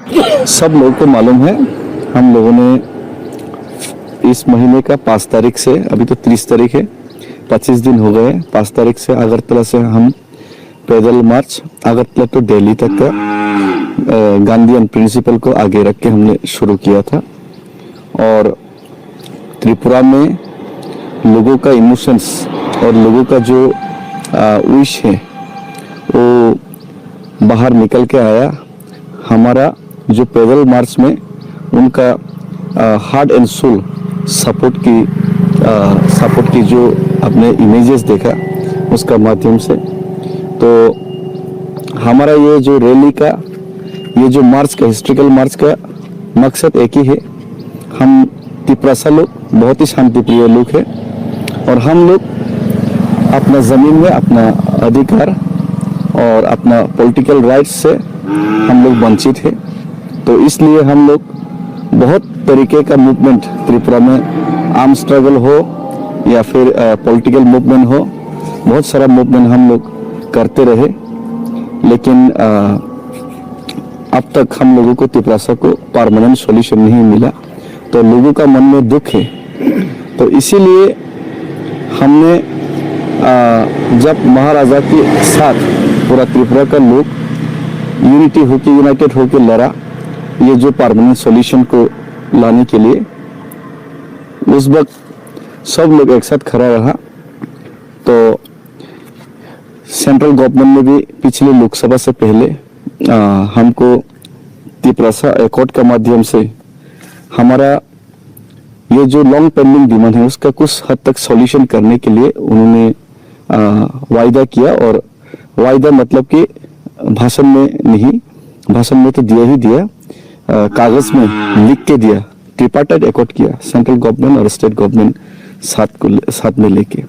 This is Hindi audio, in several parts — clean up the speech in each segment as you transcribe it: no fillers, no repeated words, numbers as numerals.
सब लोगों को मालूम है, हम लोगों ने इस महीने का 5 तारीख से, अभी तो 30 तारीख है, 25 दिन हो गए। 5 तारीख से अगरतला से हम पैदल मार्च अगरतला तो दिल्ली तक का गांधीयन प्रिंसिपल को आगे रख के हमने शुरू किया था। और त्रिपुरा में लोगों का इमोशंस और लोगों का जो विश है वो बाहर निकल के आया। हमारा जो पैदल मार्च में उनका हार्ट एंड सोल सपोर्ट की जो आपने इमेजेस देखा उसका माध्यम से, तो हमारा ये जो रैली का, ये जो मार्च का, हिस्ट्रिकल मार्च का मकसद एक ही है। हम तिपरासा लोग बहुत ही शांतिप्रिय लोग हैं और हम लोग अपना ज़मीन में अपना अधिकार और अपना पॉलिटिकल राइट्स से हम लोग वंचित हैं। तो इसलिए हम लोग बहुत तरीके का मूवमेंट त्रिपुरा में, आर्म स्ट्रगल हो या फिर पॉलिटिकल मूवमेंट हो, बहुत सारा मूवमेंट हम लोग करते रहे, लेकिन अब तक हम लोगों को तिपरासा को परमानेंट सॉल्यूशन नहीं मिला। तो लोगों का मन में दुख है। तो इसीलिए हमने जब महाराजा के साथ पूरा त्रिपुरा का लोग यूनिटी होके, यूनाइटेड होके लड़ा ये जो परमानेंट सॉल्यूशन को लाने के लिए, उस वक्त सब लोग एक साथ खड़ा रहा। तो सेंट्रल गवर्नमेंट ने भी पिछले लोकसभा से पहले हमको तिपरासा एकॉर्ड के माध्यम से हमारा ये जो लॉन्ग पेंडिंग डिमांड है उसका कुछ हद तक सॉल्यूशन करने के लिए उन्होंने वायदा किया। और वायदा मतलब कि भाषण में नहीं, भाषण में तो दिया ही दिया, कागज में लिख के दिया, ट्रिपार्टाइट एकॉर्ड किया सेंट्रल गवर्नमेंट और स्टेट गवर्नमेंट साथ में लेके।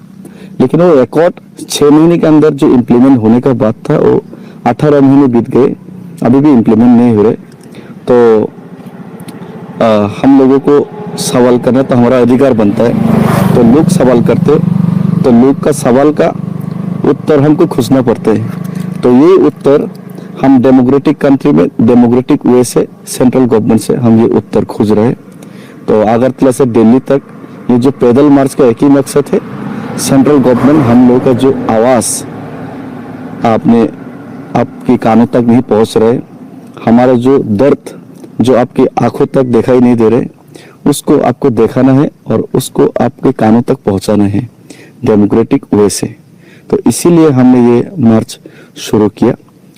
लेकिन वो एकॉर्ड 6 महीने के अंदर जो इम्प्लीमेंट होने का बात था वो 18 महीने बीत गए, अभी भी इम्प्लीमेंट नहीं हो रहे। तो हम लोगों को सवाल करना तो हमारा अधिकार बनता है। तो लोग सवाल करते, तो लोग का सवाल का उत्तर हमको खोजना पड़ता है। तो ये उत्तर हम डेमोक्रेटिक कंट्री में डेमोक्रेटिक वे से सेंट्रल गवर्नमेंट से हम ये उत्तर खोज रहे हैं। तो अगरतला से दिल्ली तक ये जो पैदल मार्च का एक ही मकसद है, सेंट्रल गवर्नमेंट हम लोगों का जो आवाज़ आपके कानों तक नहीं पहुंच रहे, हमारा जो दर्द जो आपकी आंखों तक दिखाई नहीं दे रहे, उसको आपको दिखाना है और उसको आपके कानों तक पहुंचाना है डेमोक्रेटिक वे से। तो इसीलिए हमने ये मार्च शुरू किया।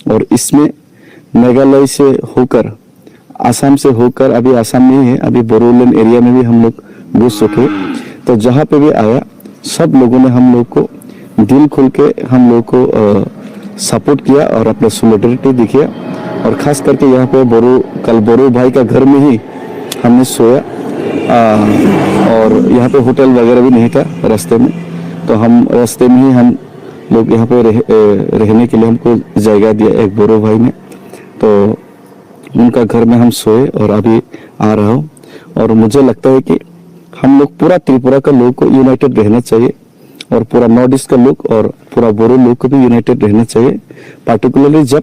और इसमें मेघालय से होकर, आसाम से होकर, अभी आसाम में ही है, अभी बोरोलैंड एरिया में भी हम लोग घुस चुके। तो जहाँ पे भी आया सब लोगों ने हम लोग को दिल खुल के हम लोग को सपोर्ट किया और अपना सॉलिडरिटी दिखाया। और खास करके यहाँ पे कल बोरो भाई का घर में ही हमने सोया, और यहाँ पे होटल वगैरह भी नहीं था रास्ते में। तो हम रास्ते में ही हम लोग यहाँ पे रहने के लिए हमको जगह दिया एक बोरो भाई ने। तो उनका घर में हम सोए और अभी आ रहा हूँ। और मुझे लगता है कि हम लोग पूरा त्रिपुरा का लोग को यूनाइटेड रहना चाहिए और पूरा नॉर्थ ईस्ट का लोग और पूरा बोरो लोग को भी यूनाइटेड रहना चाहिए। पार्टिकुलरली जब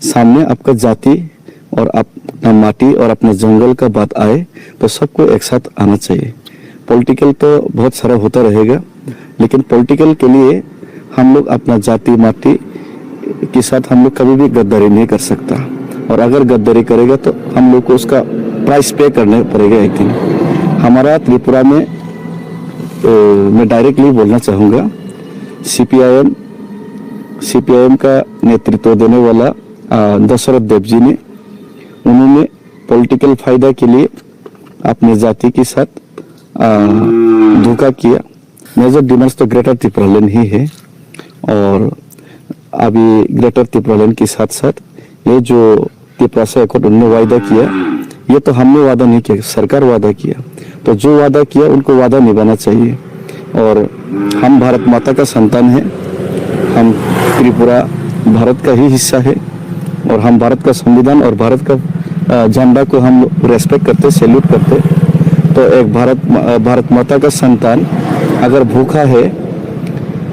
सामने आपका जाति और अपना माटी और अपने जंगल का बात आए तो सबको एक साथ आना चाहिए। पॉलिटिकल तो बहुत सारा होता रहेगा, लेकिन पॉलिटिकल के लिए हम लोग अपना जाति माटी के साथ हम लोग कभी भी गद्दारी नहीं कर सकता। और अगर गद्दारी करेगा तो हम लोग को उसका प्राइस पे करना पड़ेगा एक दिन। हमारा त्रिपुरा में मैं डायरेक्टली बोलना चाहूँगा, सीपीआईएम का नेतृत्व देने वाला दशरथ देव जी ने, उन्होंने पॉलिटिकल फायदा के लिए अपने जाति के साथ धोखा किया। मेजर डिमांड्स तो ग्रेटर त्रिपुरालैंड ही है। और अभी ग्रेटर त्रिपुरालैंड के साथ साथ ये जो त्रिपुरा एकॉर्ड उन्होंने वायदा किया, ये तो हमने वादा नहीं किया, सरकार वादा किया। तो जो वादा किया उनको वादा निभाना चाहिए। और हम भारत माता का संतान है, हम त्रिपुरा भारत का ही हिस्सा है और हम भारत का संविधान और भारत का झंडा को हम रेस्पेक्ट करते, सैल्यूट करते। तो एक भारत माता का संतान अगर भूखा है,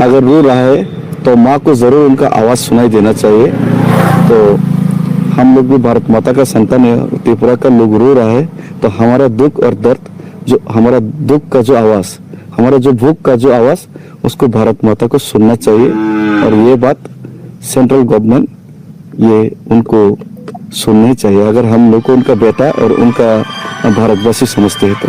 अगर रो रहा है, तो माँ को जरूर उनका आवाज़ सुनाई देना चाहिए। तो हम लोग भी भारत माता का संतान है, त्रिपुरा का लोग रो रहा है, तो हमारा दुख और दर्द, जो हमारा दुख का जो आवाज़, हमारा जो भूख का जो आवाज़, उसको भारत माता को सुनना चाहिए। और ये बात सेंट्रल गवर्नमेंट ये उनको सुनना ही चाहिए, अगर हम लोग को उनका बेटा और उनका भारतवासी समझते हैं तो।